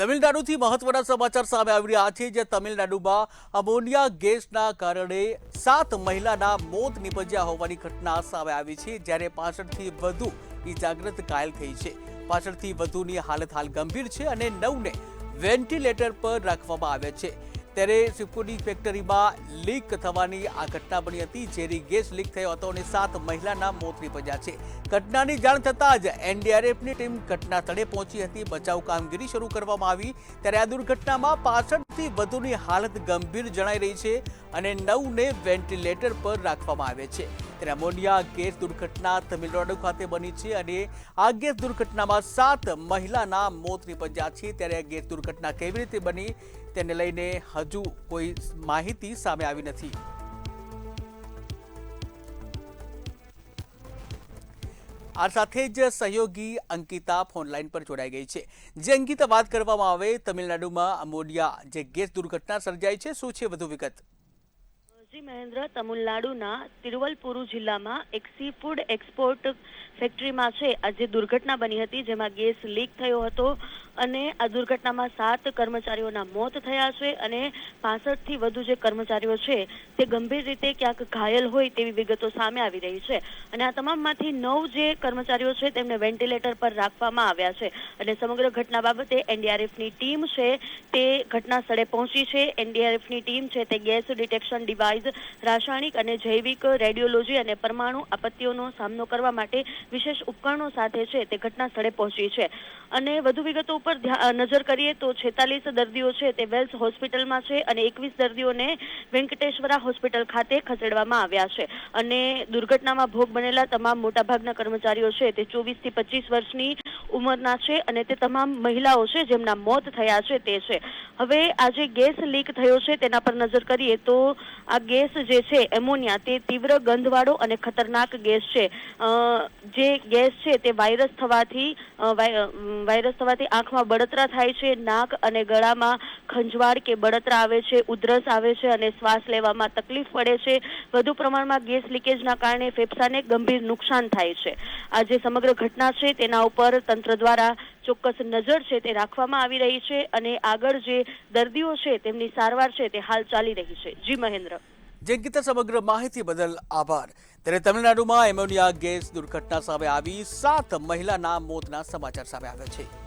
તમિલનાડુથી મહત્વના સમાચાર સામે આવી રહ્યા છે જે તમિલનાડુમાં અમોનિયા ગેસના કારણે 7 મહિલાના મોત નિપજ્યા હોવાની ઘટના સામે આવી છે જ્યારે 65થી વધુ ઇજાગ્રસ્ત ઘાયલ થઈ છે। 65થી વધુની હાલત હાલ ગંભીર છે અને 9ને વેન્ટિલેટર પર રાખવામાં આવ્યા છે। ત્યારે સિકોની ફેક્ટરીમાં લીક થવાની આ ઘટના બની હતી। ઝેરી ગેસ લીક થયો હતો અને 7 મહિલાના મોત નિપજ્યા છે। ઘટનાની જાણ થતાં જ એનડીઆરએફની ટીમ ઘટના સ્થળે પહોંચી હતી। બચાવ કામગીરી શરૂ કરવામાં આવી ત્યારે આ દુર્ઘટનામાં 65થી વધુની હાલત ગંભીર જણાઈ રહી છે અને 9ને વેન્ટિલેટર પર રાખવામાં આવે છે। ત્યારે અમોનિયા ગેસ દુર્ઘટના તમિલનાડુ ખાતે બની છે અને આ ગેસ દુર્ઘટનામાં 7 મહિલાના મોત નિપજ્યા છે। ત્યારે આ ગેસ દુર્ઘટના કેવી રીતે બની તેને લઈને હજુ કોઈ માહિતી સામે આવી નથી। આ સાથે જ સહયોગી અંકિતા ફોનલાઈન પર જોડાઈ ગઈ છે। જે અંકિતા, વાત કરવામાં આવે તમિલનાડુમાં અમોનિયા જે ગેસ દુર્ઘટના સર્જાઈ છે, શું છે વધુ વિગત? જી મહેન્દ્ર, તમિલનાડુના તિરુવલ્પુરુ જિલ્લામાં એક સી ફૂડ એક્સપોર્ટ ફેક્ટરીમાં છે આ જે દુર્ઘટના બની હતી જેમાં ગેસ લીક થયો હતો અને આ દુર્ઘટનામાં 7 કર્મચારીઓના મોત થયા છે અને 65થી વધુ જે કર્મચારીઓ છે તે ગંભીર રીતે ક્યાંક ઘાયલ હોય તેવી વિગતો સામે આવી રહી છે અને આ તમામમાંથી 9 જે કર્મચારીઓ છે તેમને વેન્ટિલેટર પર રાખવામાં આવ્યા છે અને સમગ્ર ઘટના બાબતે એનડીઆરએફની ટીમ છે તે ઘટના સ્થળે પહોંચી છે। એનડીઆરએફની ટીમ છે તે ગેસ ડિટેક્શન ડિવાઇસ, રાસાયણિક અને જૈવિક, રેડિયોલોજી અને પરમાણુ આપત્તિઓનો સામનો કરવા માટે વિશેષ ઉપકરણો સાથે છે તે ઘટના સ્થળે પહોંચી છે અને વધુ વિગતો ઉપર નજર કરીએ તો 46 દર્દીઓ છે તે વેલ્સ હોસ્પિટલમાં છે અને 21 દર્દીઓને વેંકટેશ્વરા હોસ્પિટલ ખાતે ખસેડવામાં આવ્યા છે અને દુર્ઘટનામાં ભોગ બનેલા તમામ મોટાભાગના કર્મચારીઓ છે તે 24 થી 25 વર્ષની ઉંમરના છે અને તે તમામ મહિલાઓ છે જેમના મોત થયા છે તે છે। હવે આ જે ગેસ લીક થયો છે તેના પર નજર કરીએ તો આ ગેસ જે છે એમોનિયા તે તીવ્ર ગંધવાળો અને ખતરનાક ગેસ છે। જે ગેસ છે તે વાયરસ થવાથી આંખમાં બળતરા થાય છે, નાક અને ગળામાં ખંજવાળ કે બળતરા આવે છે, ઉધરસ આવે છે અને શ્વાસ લેવામાં તકલીફ પડે છે। વધુ પ્રમાણમાં ગેસ લીકેજના કારણે ફેફસાને ગંભીર નુકસાન થાય છે। આ જે સમગ્ર ઘટના છે તેના ઉપર તંત્ર દ્વારા ચોક્કસ નજર છે તે રાખવામાં આવી રહી છે અને આગળ જે દર્દીઓ છે તેમની સારવાર છે તે હાલ ચાલી રહી છે। જી મહેન્દ્ર। અંકિતા, સમગ્ર માહિતી બદલ આભાર। ત્યારે તમિલનાડુમાં એમોનિયા ગેસ દુર્ઘટના સામે આવી 7 મહિલાના મોતના સમાચાર સામે આવ્યા છે।